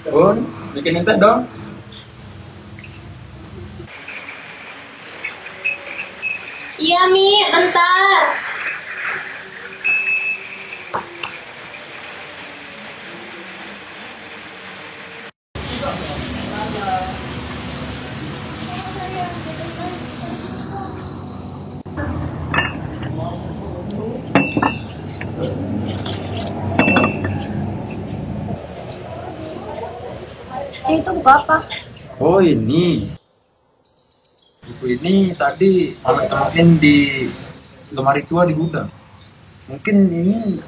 Bun, bikinin teh dong. Iya Mi, bentar. Itu buku apa? Oh ini. Buku ini tadi Mama temuin di lemari tua di gudang. Mungkin ini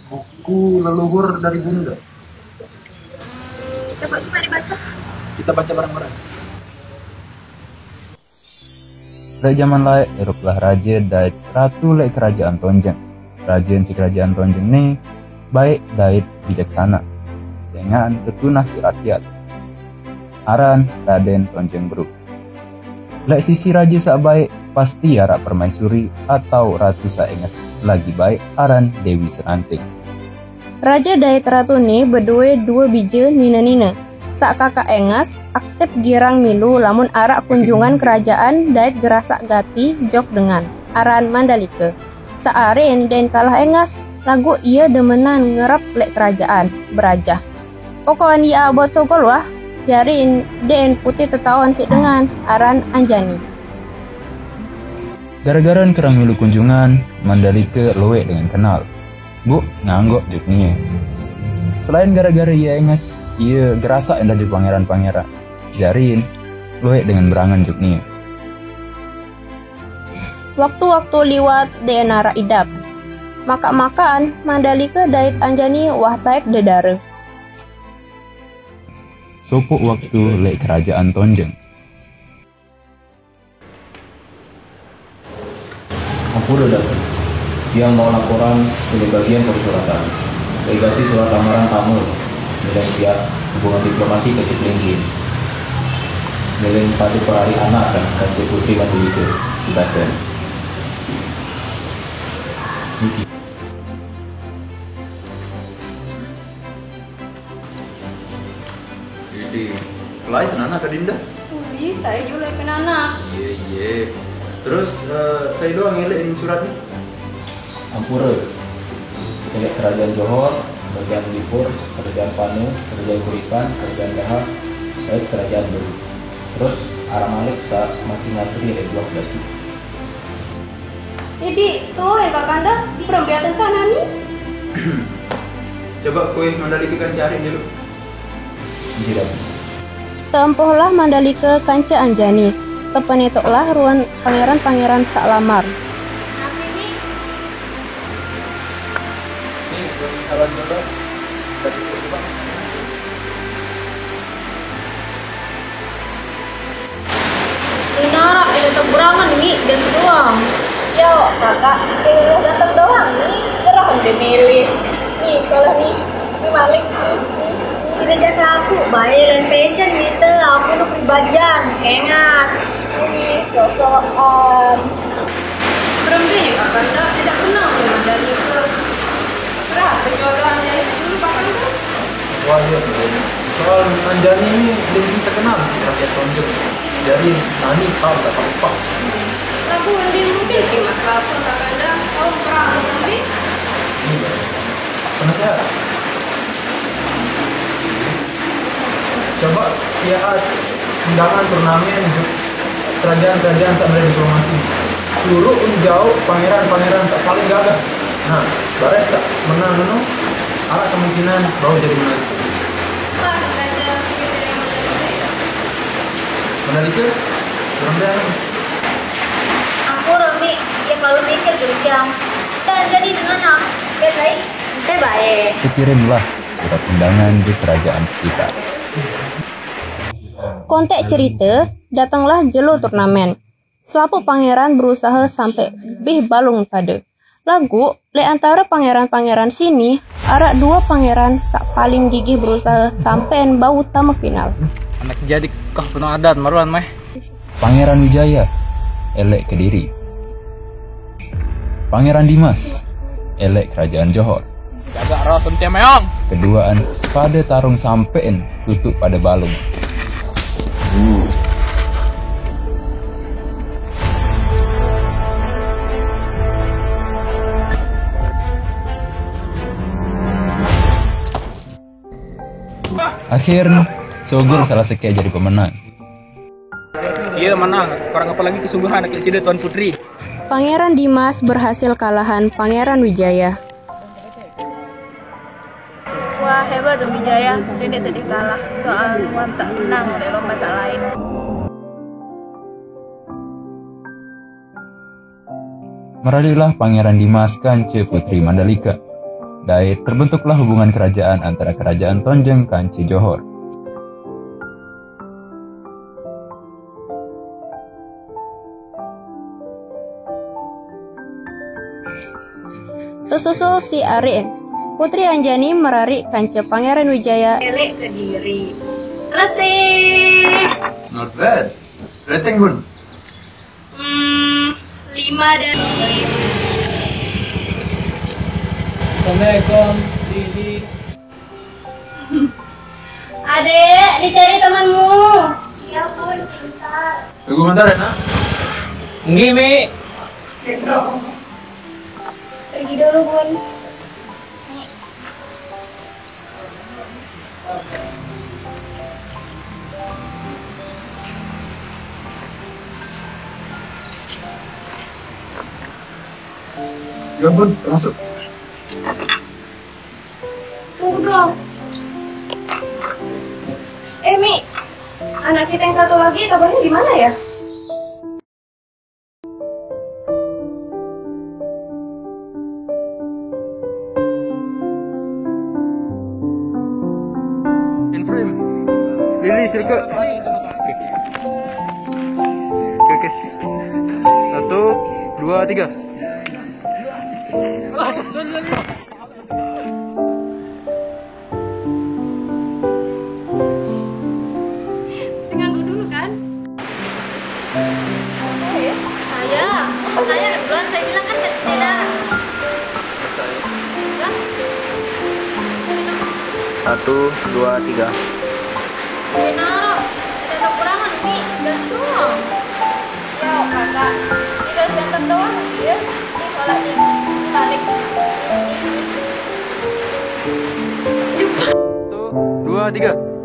buku leluhur dari Bunda. Coba dibaca. Kita baca bareng-bareng. Lek zaman laik eruplah raja dait ratu lek kerajaan Tonjeng. Raja si kerajaan Tonjeng nih baik dait bijaksana. Sehingga tetunah si rakyat. Aran Raden Tonjeng Bru. Lek sisi raja sak baik pasti harap permaisuri atau ratu saenges lagi baik aran Dewi Seranting. Raja dait ratu nih berdua dua biji nina-nina. Sak kakak engas aktif girang milu lamun arak kunjungan kerajaan dait gerasak gati jok dengan aran Mandalika. Saaren den kalah engas lagu ia demenan ngerap lek kerajaan berajah. Pokoknya ia abot sogol wah jarin den putih tetawan si dengan aran Anjani. Gara-gara kerang milu kunjungan Mandalika luwe dengan kenal. Bu nganggok juknya. Selain gara-gara ia engas, ia gerasa endah juk pangeran-pangeran. Jarin luwe dengan berangan juknya. Waktu-waktu liwat denara idap. Maka-makaan Mandalika dait Anjani wah taek dedare. Sopok waktu lek kerajaan Tonjeng. Ampura datang. Dia mau laporan dari bagian persuratan. Legati surat lamaran kamu dan pihak hubungan diplomasi ke Ciplingin. Milen pada perari anak dan putri kan begitu. Kita sen. Jadi, mulai senana ke Dinda. Saya juga anak. Iya. Terus saya doang ngeliat ini suratnya. Ampura. Kita lihat kerajaan Johor, kerajaan Lipur, kerajaan Panu, kerajaan Kuripan, kerajaan Dahar, dan kerajaan Belu. Terus arah Malik saat masih ngantri dari blok lagi. Jadi tuh ya kakanda perempuan kanan nih. Coba kue Mandalika kan cari dulu. Tidak. Tempohlah Mandalika kanca Anjani. Tepenetoklah ruan pangeran-pangeran saklamar. Ini kawan jodoh dari coba. Nara itu teberangan nih gas doang. Yo kakak, pilih datang doang nih. Terang dimilih. Nih kalau nih Malik nih. Sudah jasa aku, bayar dan passion gitu. Aku tuh pribadian, ingat. Ini sosokan. Perempuan ya kakanda tidak kenal dengan dari ke. Berat penjodohan dari dulu kakanda. Wah iya. Soal Anjani ini lebih terkenal sih rakyat Tonjeng. Jadi Nani pas atau pas. Lagu Undin mungkin sih mas Rafa kakanda. Kau perang nanti. Iya. Penasaran? Coba lihat undangan turnamen kerajaan-kerajaan sampai diplomasi. Suruh jauh pangeran-pangeran paling gagah. Nah, bareng menang ada kemungkinan bahwa jadi menang. Pas kakanda kita yang menjadi. Mandalika, mudah-mudahan. Aku Romi, ya kalau mikir berjam. Dan jadi dengan aku, baik. Baik. Kekirimlah surat undangan di kerajaan sekitar. Kontek cerita, datanglah jelo turnamen. Selaput pangeran berusaha sampai lebih balung pada. Lagu, le antara pangeran-pangeran sini, arak dua pangeran sak paling gigih berusaha sampai bau tamu final. Anak jadi kah penuh adat maruan meh. Pangeran Wijaya, elek Kediri. Pangeran Dimas, elek kerajaan Johor. Jaga roh sentia meong. Keduaan pada tarung sampein tutup pada balung. Akhirnya Sogel salah sekia jadi pemenang. Iya menang. Kurang apa lagi kesungguhan anak sida Tuan Putri. Pangeran Dimas berhasil kalahan Pangeran Wijaya. Wah hebat tuh Wijaya, Nenek sedih kalah soal Wan tak menang oleh lomba sak lain. Meralilah Pangeran Dimas kance Putri Mandalika. Dai terbentuklah hubungan kerajaan antara Kerajaan Tonjeng kance Johor. Tersusul si Arin. Putri Anjani merarik kance Pangeran Wijaya. Elek ke diri. Selesai. Not bad. Rating good. 5 dari. Assalamualaikum. Didi. Adek, dicari temanmu. Ya pun, bentar. Tunggu bentar ya nak. Nggih Mi. Pergi dulu Bun. Ya bun, masuk. Tunggu dong. Mi, anak kita yang satu lagi kabarnya gimana ya? In frame. Lili silakan. Oke. 1, 2, 3. Nganggu dulu kan? Saya duluan, saya bilang kan tidak. 1, 2, 3. Naro, ada kekurangan Mi, gas doang. Ya kakak, kita diangkat doang ya. Ini sholatnya, ini balik. Ini. 1, 2, 3.